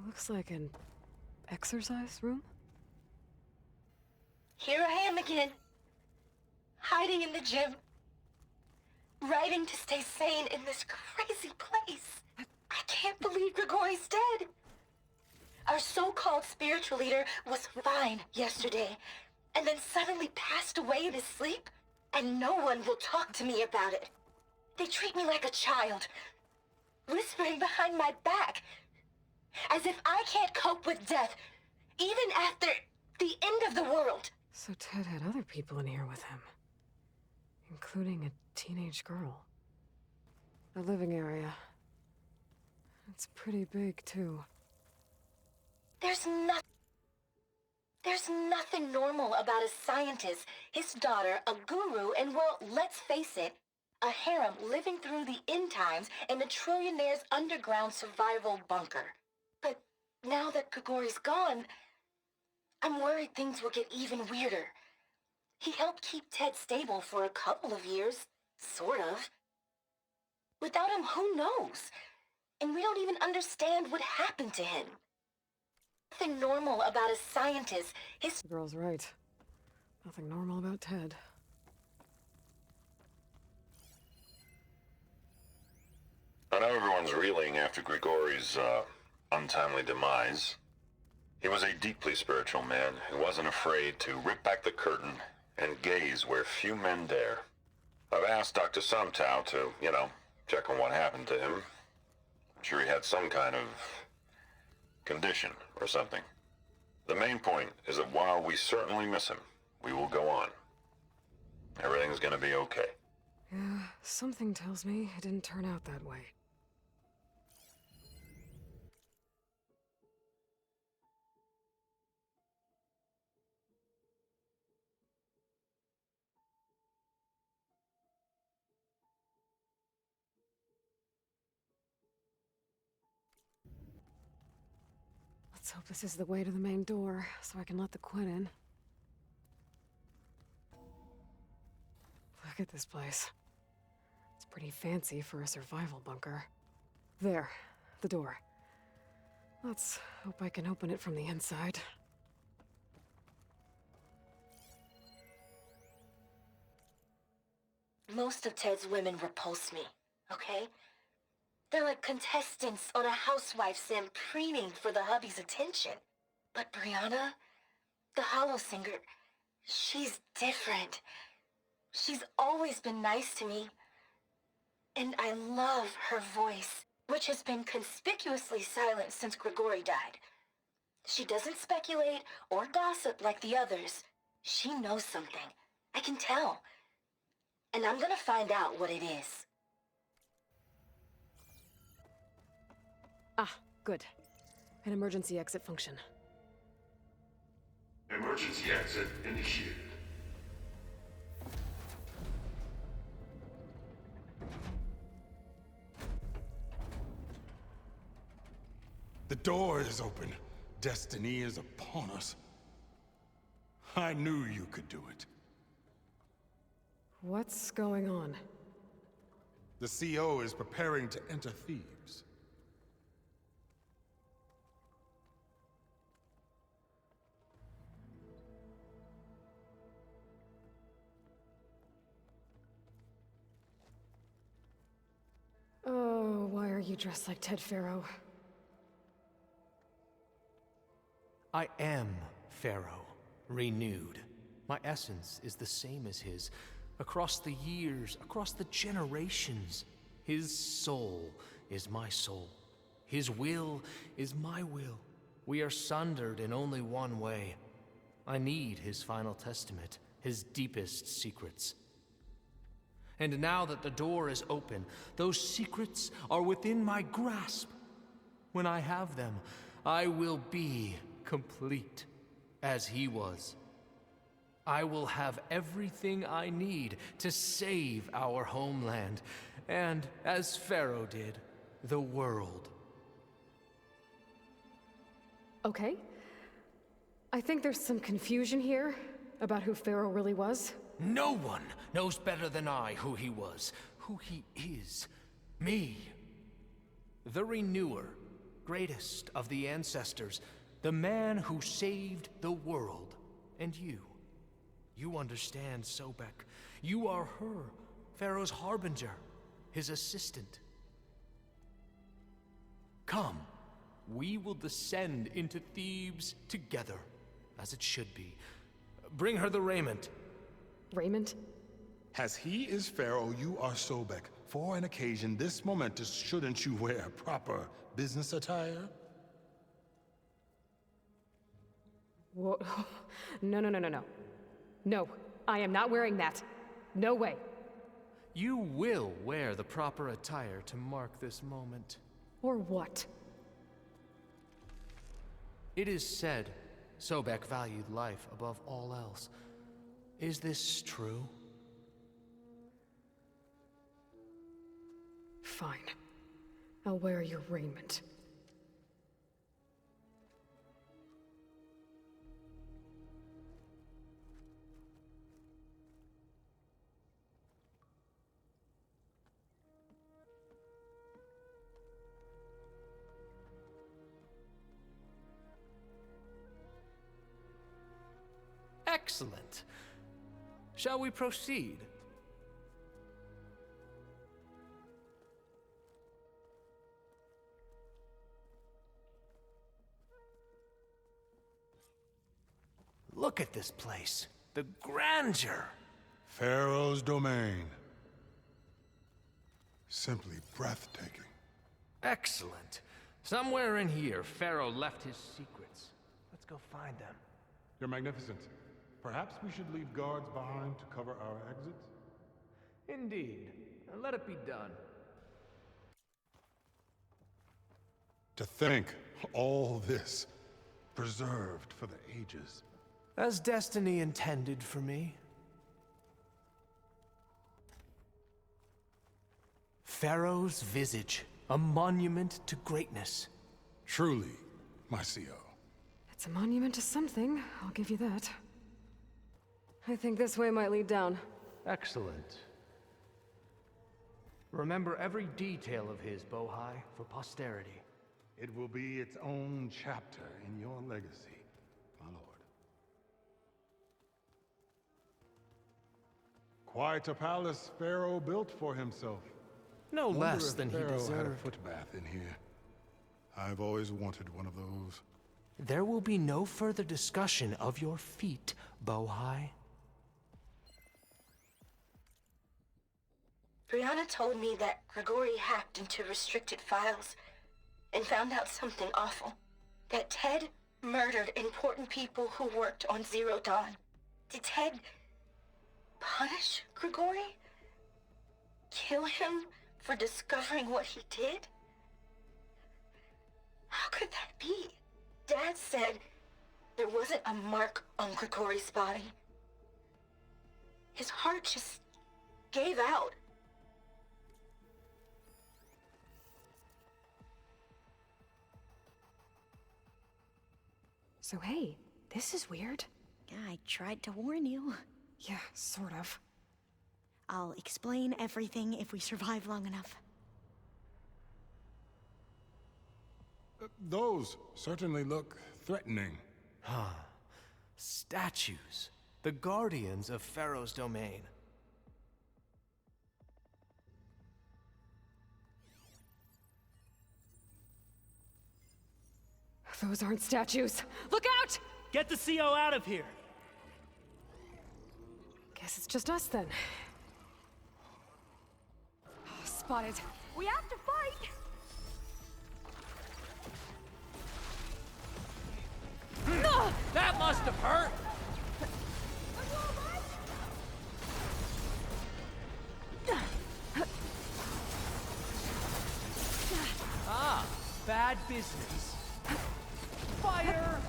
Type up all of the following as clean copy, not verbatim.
Looks like an exercise room? Here I am again. Hiding in the gym. Writing to stay sane in this crazy place. I can't believe Grigori's dead. Our so-called spiritual leader was fine yesterday, and then suddenly passed away in his sleep, and no one will talk to me about it. They treat me like a child, whispering behind my back, as if I can't cope with death, even after the end of the world. So Ted had other people in here with him, including a teenage girl. The living area. It's pretty big, too. There's nothing normal about a scientist, his daughter, a guru, and well, let's face it, a harem living through the end times in a trillionaire's underground survival bunker. But now that Grigori's gone, I'm worried things will get even weirder. He helped keep Ted stable for a couple of years, sort of. Without him, who knows? And we don't even understand what happened to him. Nothing normal about a scientist. The girl's right. Nothing normal about Ted. I know everyone's reeling after Grigori's, untimely demise. He was a deeply spiritual man who wasn't afraid to rip back the curtain and gaze where few men dare. I've asked Dr. Sumtow to, check on what happened to him. I'm sure he had some kind of condition or something. The main point is that while we certainly miss him, we will go on. Everything's gonna be okay. Yeah, something tells me it didn't turn out that way. Let's hope this is the way to the main door, so I can let the Quinn in. Look at this place. It's pretty fancy for a survival bunker. There, the door. Let's hope I can open it from the inside. Most of Ted's women repulse me, okay? They're like contestants on a housewife sim preening for the hubby's attention. But Brianna, the hollow singer, she's different. She's always been nice to me. And I love her voice, which has been conspicuously silent since Grigori died. She doesn't speculate or gossip like the others. She knows something. I can tell. And I'm gonna find out what it is. Ah, good. An emergency exit function. Emergency exit initiated. The door is open. Destiny is upon us. I knew you could do it. What's going on? The CO is preparing to enter Thebes. Oh, why are you dressed like Ted Faro? I am Faro, renewed. My essence is the same as his. Across the years, across the generations, his soul is my soul. His will is my will. We are sundered in only one way. I need his final testament, his deepest secrets. And now that the door is open, those secrets are within my grasp. When I have them, I will be complete, as he was. I will have everything I need to save our homeland, and, as Faro did, the world. Okay. I think there's some confusion here about who Faro really was. No one knows better than I who he was, who he is. Me. The Renewer, greatest of the ancestors, the man who saved the world. And you understand Sobek. You are her, Pharaoh's harbinger, his assistant. Come, we will descend into Thebes together, as it should be. Bring her the raiment. Raymond? As he is Pharaoh, you are Sobek. For an occasion this momentous, shouldn't you wear proper business attire? Whoa. No, no, no, no, no. No, I am not wearing that. No way. You will wear the proper attire to mark this moment. Or what? It is said Sobek valued life above all else. Is this true? Fine. I'll wear your raiment. Excellent. Shall we proceed? Look at this place. The grandeur. Pharaoh's domain. Simply breathtaking. Excellent. Somewhere in here, Pharaoh left his secrets. Let's go find them. Your Magnificence, perhaps we should leave guards behind to cover our exits? Indeed. Let it be done. To think all this preserved for the ages. As destiny intended for me. Pharaoh's visage, a monument to greatness. Truly, my CO. It's a monument to something, I'll give you that. I think this way might lead down. Excellent. Remember every detail of his, Bohai, for posterity. It will be its own chapter in your legacy, my lord. Quite a palace Pharaoh built for himself. No Wonder less if than he Pharaoh had a deserved. foot bath in here. I've always wanted one of those. There will be no further discussion of your feet, Bohai. Brianna told me that Grigori hacked into restricted files and found out something awful. That Ted murdered important people who worked on Zero Dawn. Did Ted punish Grigori? Kill him for discovering what he did? How could that be? Dad said there wasn't a mark on Grigori's body. His heart just gave out. So hey, this is weird. Yeah, I tried to warn you. Yeah, sort of. I'll explain everything if we survive long enough. Those certainly look threatening. Statues. The guardians of Pharaoh's domain. Those aren't statues. Look out! Get the CO out of here! Guess it's just us then. Spotted. We have to fight! That must have hurt! Ah, bad business. Fire!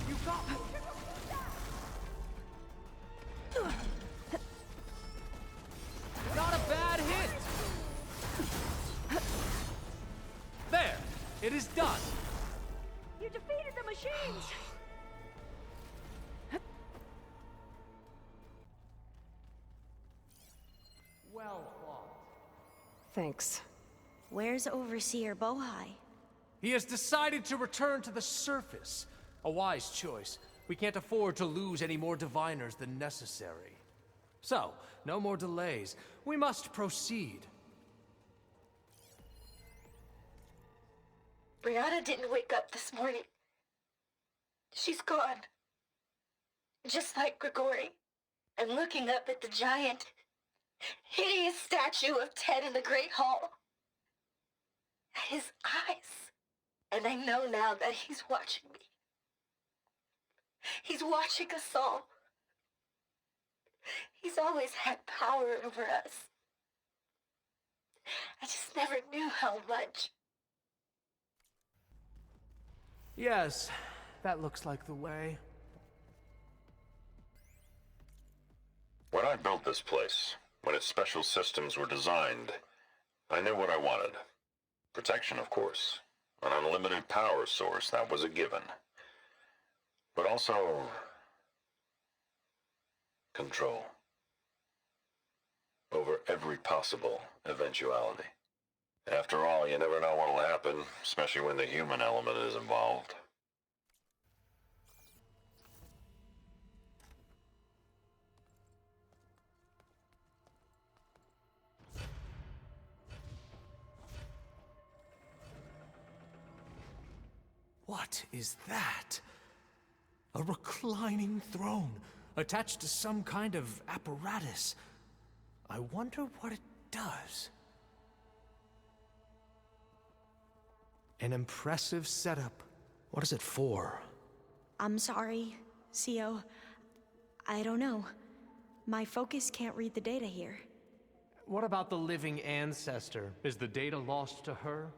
You got me. Not a bad hit! There! It is done! You defeated the machines! Well fought. Thanks. Where's Overseer Bohai? He has decided to return to the surface. A wise choice. We can't afford to lose any more diviners than necessary. So, no more delays. We must proceed. Brianna didn't wake up this morning. She's gone. Just like Grigori. I'm looking up at the giant, hideous statue of Ted in the Great Hall. At his eyes. And I know now that he's watching me. He's watching us all. He's always had power over us. I just never knew how much. Yes, that looks like the way. When I built this place, when its special systems were designed, I knew what I wanted. Protection, of course. An unlimited power source, that was a given. But also... control. Over every possible eventuality. After all, you never know what'll happen, especially when the human element is involved. What is that? A reclining throne, attached to some kind of apparatus. I wonder what it does. An impressive setup. What is it for? I'm sorry, CO. I don't know. My focus can't read the data here. What about the living ancestor? Is the data lost to her?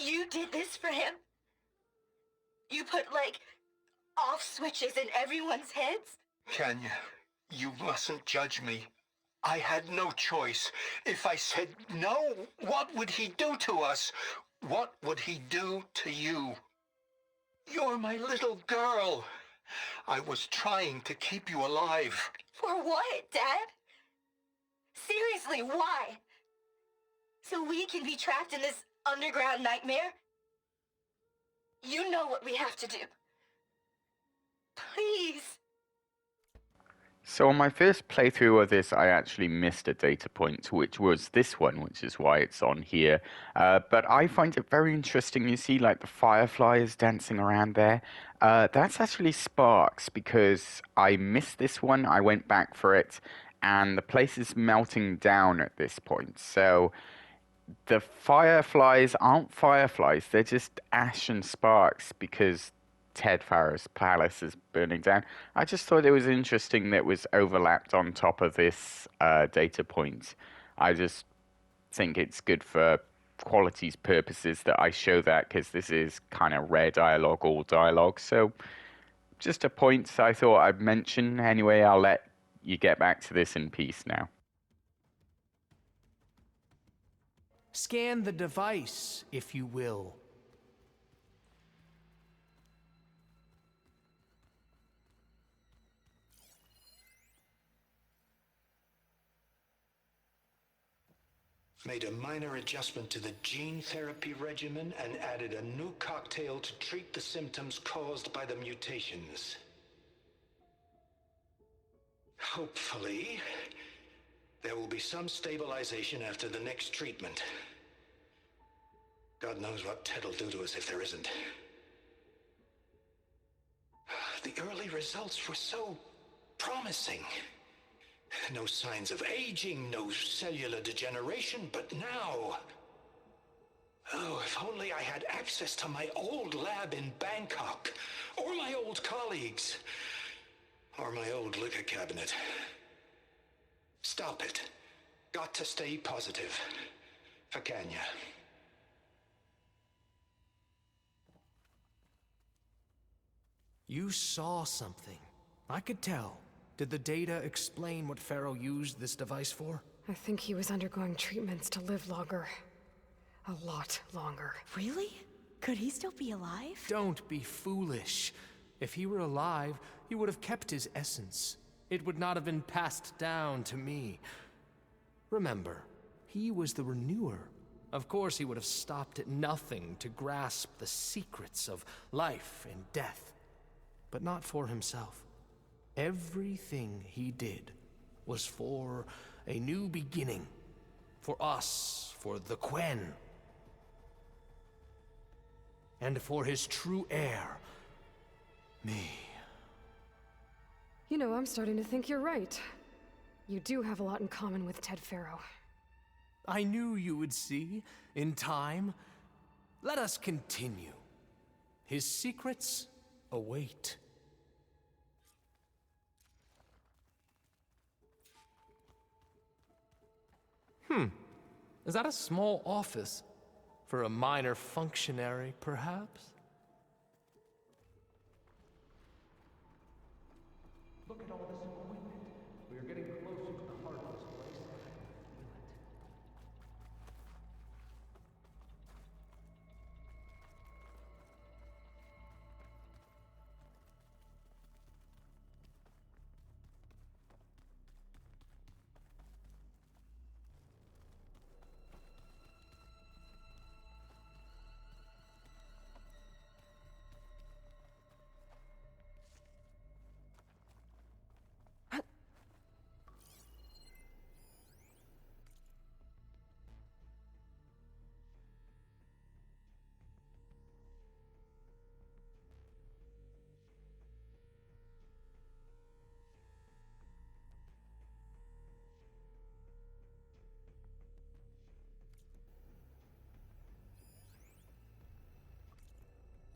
You did this for him? You put, like, off switches in everyone's heads? Kenya, you mustn't judge me. I had no choice. If I said no, what would he do to us? What would he do to you? You're my little girl. I was trying to keep you alive. For what, Dad? Seriously, why? So we can be trapped in this underground nightmare? You know what we have to do. Please. So on my first playthrough of this, I actually missed a data point, which was this one, which is why it's on here. But I find it very interesting. You see, like, the fireflies dancing around there. That's actually sparks, because I missed this one. I went back for it, and the place is melting down at this point. So the fireflies aren't fireflies. They're just ash and sparks, because Ted Faro's palace is burning down. I just thought it was interesting that it was overlapped on top of this data point. I just think it's good for quality's purposes that I show that, because this is kind of rare dialogue, all dialogue. So just a point I thought I'd mention. Anyway, I'll let you get back to this in peace now. Scan the device, if you will. Made a minor adjustment to the gene therapy regimen and added a new cocktail to treat the symptoms caused by the mutations. Hopefully, there will be some stabilization after the next treatment. God knows what Ted will do to us if there isn't. The early results were so promising. No signs of aging, no cellular degeneration, but now... Oh, if only I had access to my old lab in Bangkok, or my old colleagues, or my old liquor cabinet. Stop it. Got to stay positive. For Kenya. You saw something. I could tell. Did the data explain what Faro used this device for? I think he was undergoing treatments to live longer. A lot longer. Really? Could he still be alive? Don't be foolish. If he were alive, he would have kept his essence. It would not have been passed down to me. Remember, he was the renewer. Of course he would have stopped at nothing to grasp the secrets of life and death. But not for himself. Everything he did was for a new beginning. For us, for the Quen. And for his true heir, me. You know, I'm starting to think you're right. You do have a lot in common with Ted Faro. I knew you would see, in time. Let us continue. His secrets await. Is that a small office? For a minor functionary, perhaps? Look at all this equipment. We are getting closer to the heart of this place.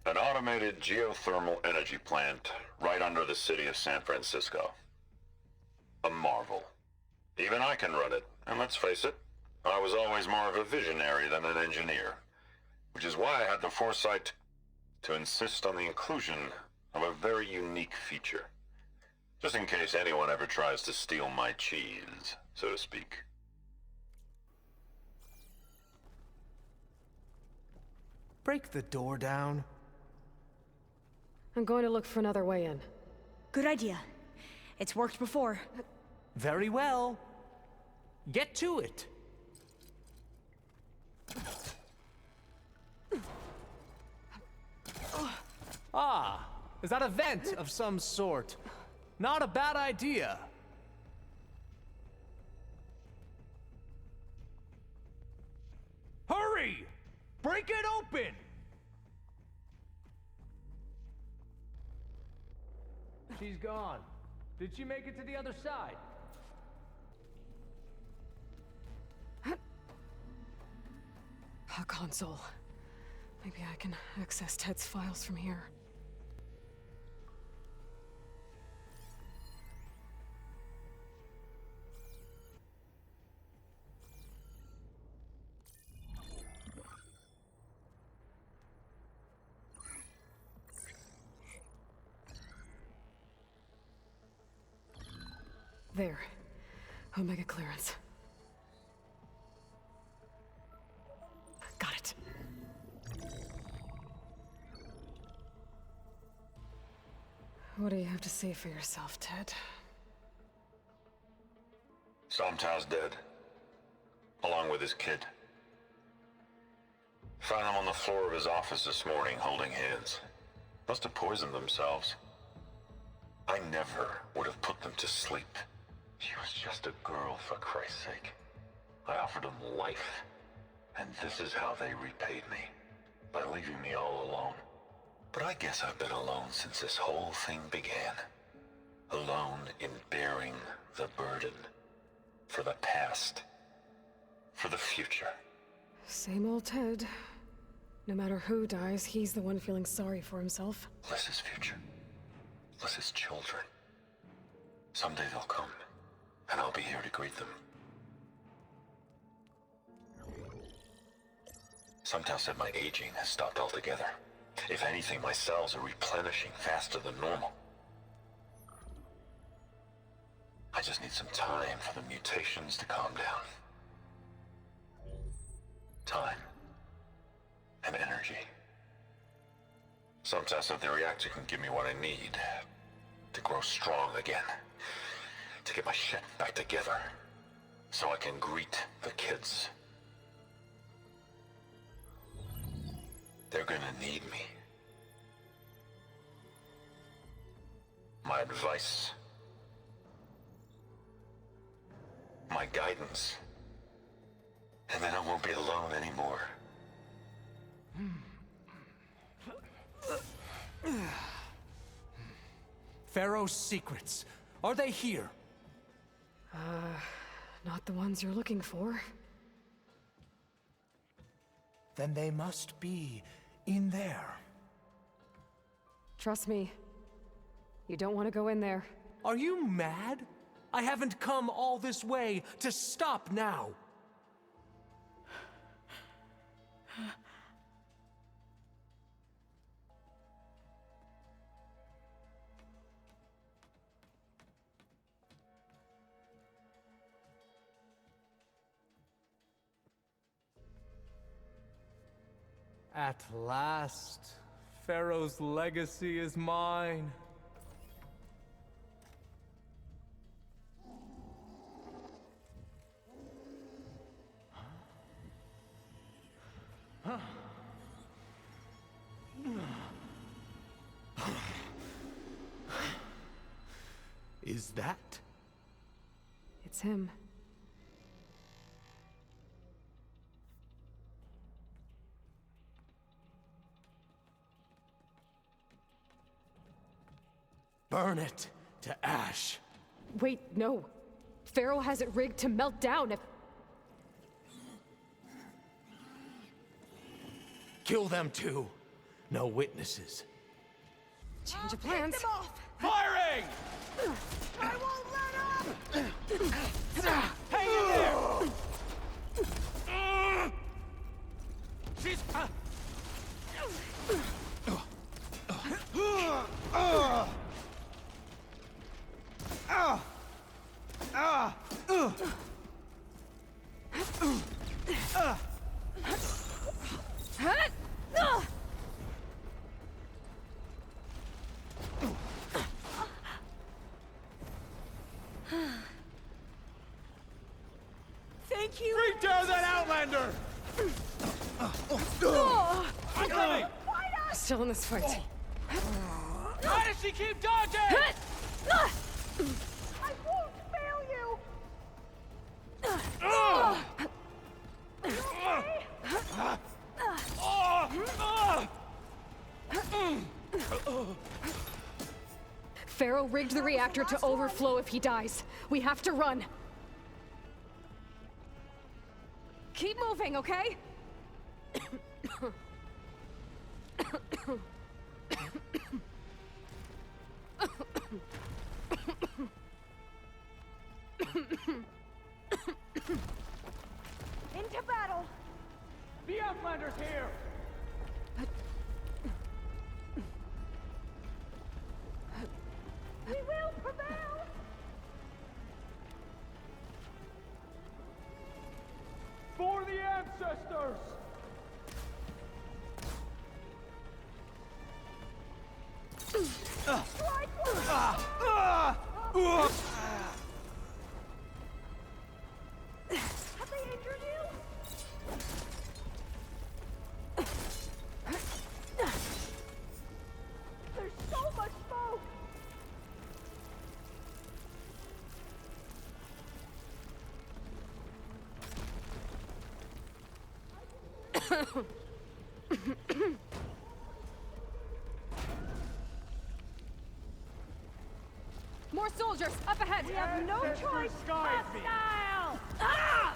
An automated geothermal energy plant right under the city of San Francisco. A marvel. Even I can run it, and let's face it, I was always more of a visionary than an engineer, which is why I had the foresight to insist on the inclusion of a very unique feature, just in case anyone ever tries to steal my cheese, so to speak. Break the door down. I'm going to look for another way in. Good idea. It's worked before. Very well. Get to it. Ah, is that a vent of some sort? Not a bad idea. Hurry! Break it open! She's gone. Did she make it to the other side? A console. Maybe I can access Ted's files from here. There. Omega clearance. Got it. What do you have to say for yourself, Ted? Somtow's dead, along with his kid. Found them on the floor of his office this morning, holding hands. Must have poisoned themselves. I never would have put them to sleep. She was just a girl, for Christ's sake. I offered them life, and this is how they repaid me, by leaving me all alone. But I guess I've been alone since this whole thing began. Alone in bearing the burden. For the past. For the future. Same old Ted. No matter who dies, he's the one feeling sorry for himself. Less his future. Less his children. Someday they'll come, and I'll be here to greet them. Somtow said my aging has stopped altogether. If anything, my cells are replenishing faster than normal. I just need some time for the mutations to calm down. Time. And energy. Some test of the reactor can give me what I need to grow strong again. To get my shit back together. So I can greet the kids. They're gonna need me. My advice. My guidance. And then I won't be alone anymore. Faro's secrets. Are they here? Not the ones you're looking for. Then they must be in there. Trust me. You don't want to go in there. Are you mad? I haven't come all this way to stop now. At last, Faro's legacy is mine. Is that? It's him. Burn it to ash. Wait, no. Faro has it rigged to melt down if... Kill them too. No witnesses. Change of plans. Firing! I won't let up! Hang in there! She's... Thank you! Bring down that Outlander! I'm coming! Still in this fight. Why does she keep dodging? I won't fail you! Faro rigged the reactor to overflow if he dies. We have to run. Keep moving, okay? Into battle! The Outlander's here! We will prevail! For the ancestors! Have they injured you? There's so much smoke! More soldiers, up ahead! We have no choice! Hostile! Ah!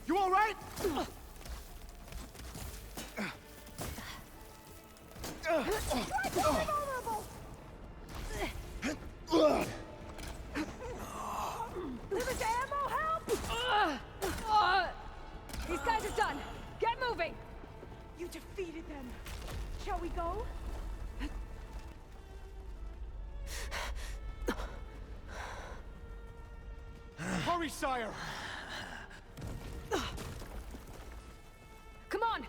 You all right? Vulnerable! Hurry, sire! Come on!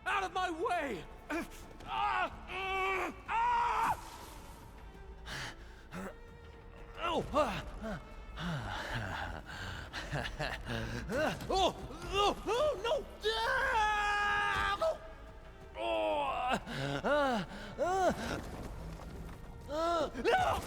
Out of my way! Oh! Oh! Oh! Oh! No! No!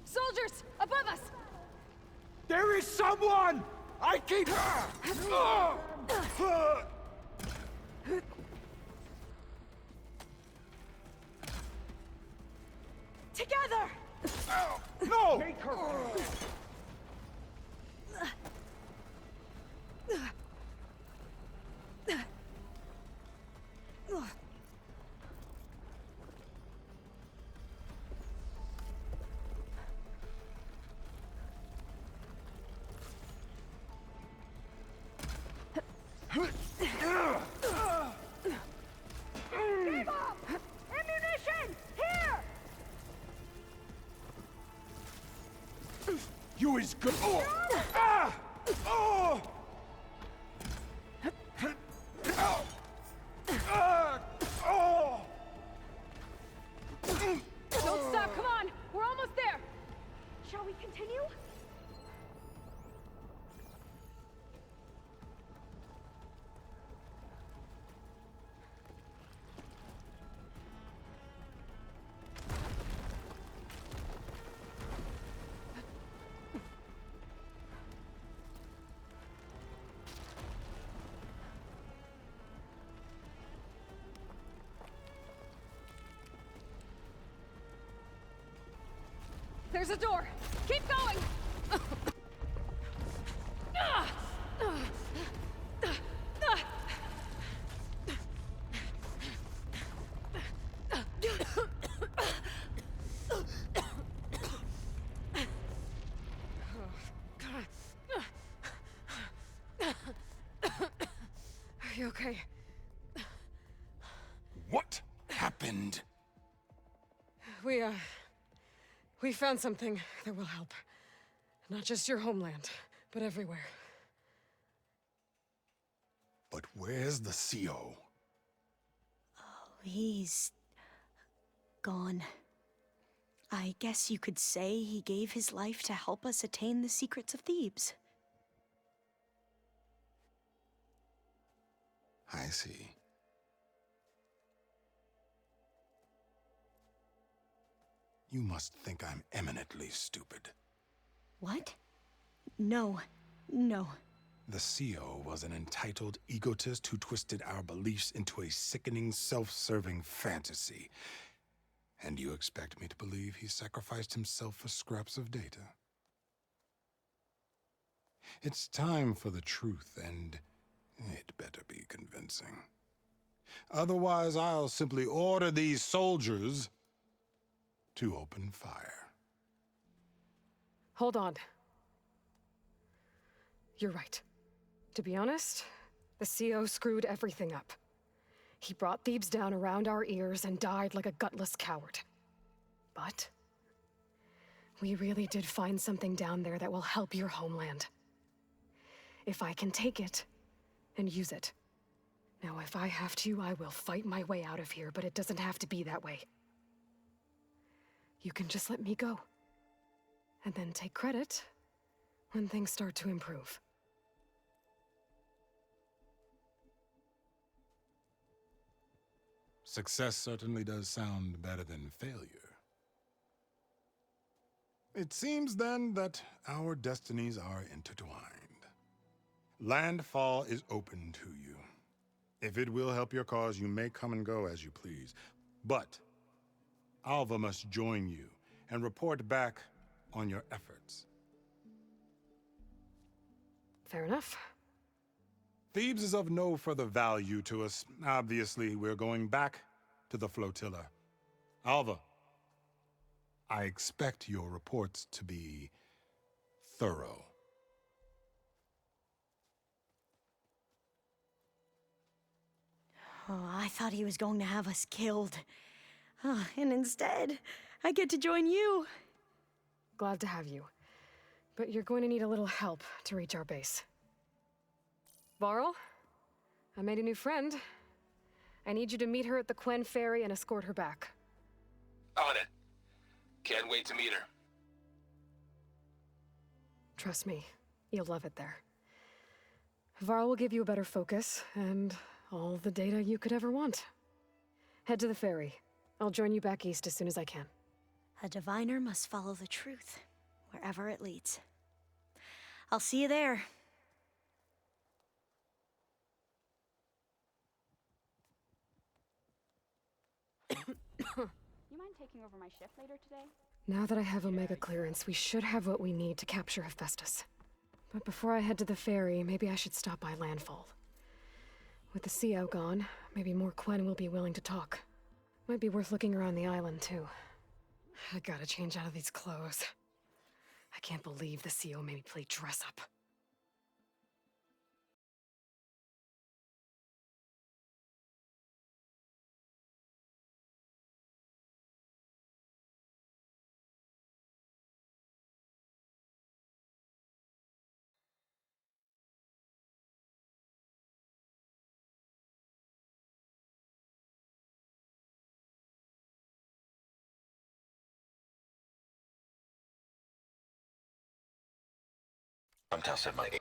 Soldiers! Above us! There is someone! I keep... Together! No! Keep up! Ammunition! Here! You is good. Oh! Ah! Oh! Oh! Ah! Oh! Don't stop, come on! We're almost there! Shall we continue? There's a door! Keep going! Are you okay? What happened? We found something that will help. Not just your homeland, but everywhere. But where's the CO? He's gone. I guess you could say he gave his life to help us attain the secrets of Thebes. I see. You must think I'm eminently stupid. What? No. No. The CO was an entitled egotist who twisted our beliefs into a sickening, self-serving fantasy. And you expect me to believe he sacrificed himself for scraps of data? It's time for the truth, and it better be convincing. Otherwise, I'll simply order these soldiers to open fire. Hold on. You're right. To be honest, the CO screwed everything up. He brought Thebes down around our ears and died like a gutless coward. But we really did find something down there that will help your homeland. If I can take it and use it. Now, if I have to, I will fight my way out of here, but it doesn't have to be that way. You can just let me go. And then take credit when things start to improve. Success certainly does sound better than failure. It seems then that our destinies are intertwined. Landfall is open to you. If it will help your cause, you may come and go as you please. But Alva must join you and report back on your efforts. Fair enough. Thebes is of no further value to us. Obviously, we're going back to the flotilla. Alva, I expect your reports to be thorough. Oh, I thought he was going to have us killed. And instead, I get to join you. Glad to have you. But you're going to need a little help to reach our base. Varl, I made a new friend. I need you to meet her at the Quen Ferry and escort her back. On it. Can't wait to meet her. Trust me, you'll love it there. Varl will give you a better focus, and all the data you could ever want. Head to the ferry. I'll join you back east as soon as I can. A diviner must follow the truth, wherever it leads. I'll see you there. You mind taking over my shift later today? Now that I have Omega clearance, we should have what we need to capture Hephaestus. But before I head to the ferry, maybe I should stop by Landfall. With the CO gone, maybe more Quen will be willing to talk. Might be worth looking around the island, too. I gotta change out of these clothes. I can't believe the CO made me play dress-up. I'm tested, Mikey.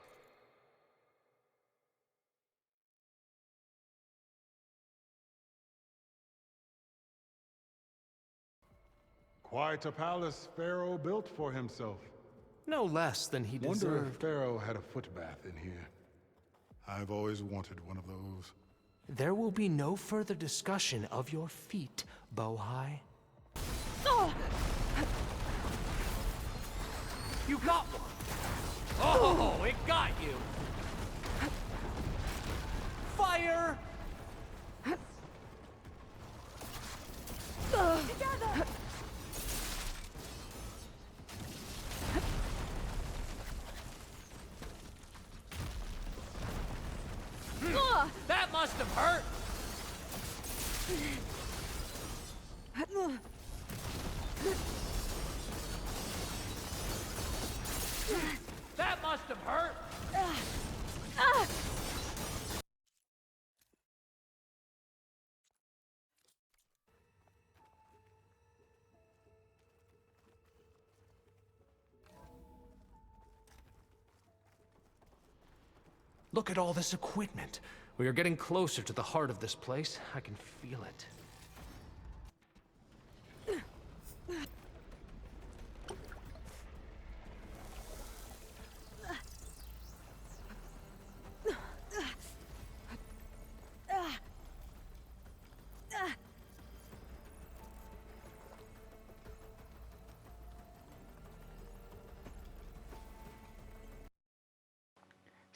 Quite a palace Faro built for himself. No less than he Wonder if deserved. Faro had a footbath in here. I've always wanted one of those. There will be no further discussion of your feet, Bohai. You got one! Oh, it got you! Fire! Together! That must have hurt! That must have hurt! Look at all this equipment. We are getting closer to the heart of this place. I can feel it.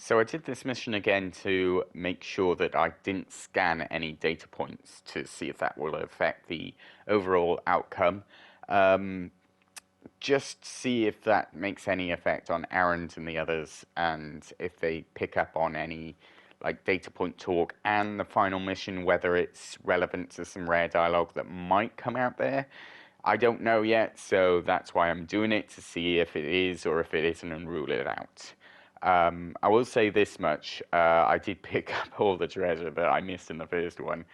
So I did this mission again to make sure that I didn't scan any data points to see if that will affect the overall outcome. Just see if that makes any effect on Aaron and the others, and if they pick up on any like data point talk and the final mission, whether it's relevant to some rare dialogue that might come out there. I don't know yet, so that's why I'm doing it, to see if it is or if it isn't and rule it out. I will say this much, I did pick up all the treasure that I missed in the first one.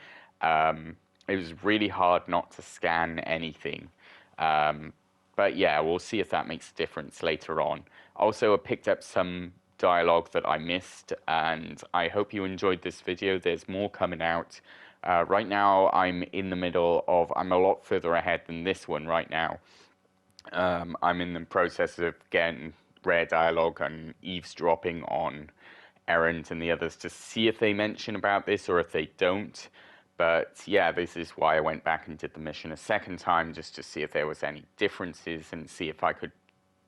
It was really hard not to scan anything. But yeah, we'll see if that makes a difference later on. Also, I picked up some dialogue that I missed, and I hope you enjoyed this video. There's more coming out. Right now, I'm in the middle of, I'm a lot further ahead than this one right now. I'm in the process of getting rare dialogue and eavesdropping on Errant and the others to see if they mention about this or if they don't. But yeah, this is why I went back and did the mission a second time, just to see if there was any differences and see if I could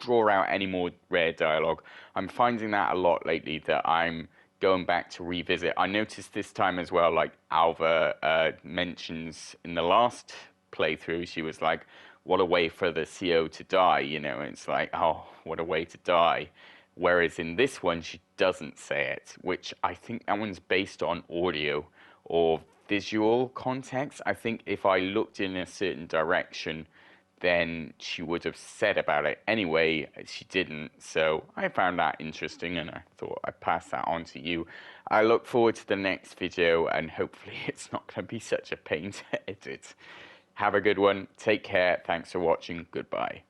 draw out any more rare dialogue. I'm finding that a lot lately, that I'm going back to revisit. I noticed this time as well, like Alva mentions in the last playthrough, she was like, what a way for the CO to die, you know, it's like, oh, what a way to die. Whereas in this one, she doesn't say it, which I think that one's based on audio or visual context. I think if I looked in a certain direction, then she would have said about it. Anyway, she didn't, so I found that interesting and I thought I'd pass that on to you. I look forward to the next video and hopefully it's not going to be such a pain to edit. Have a good one, take care, thanks for watching, goodbye.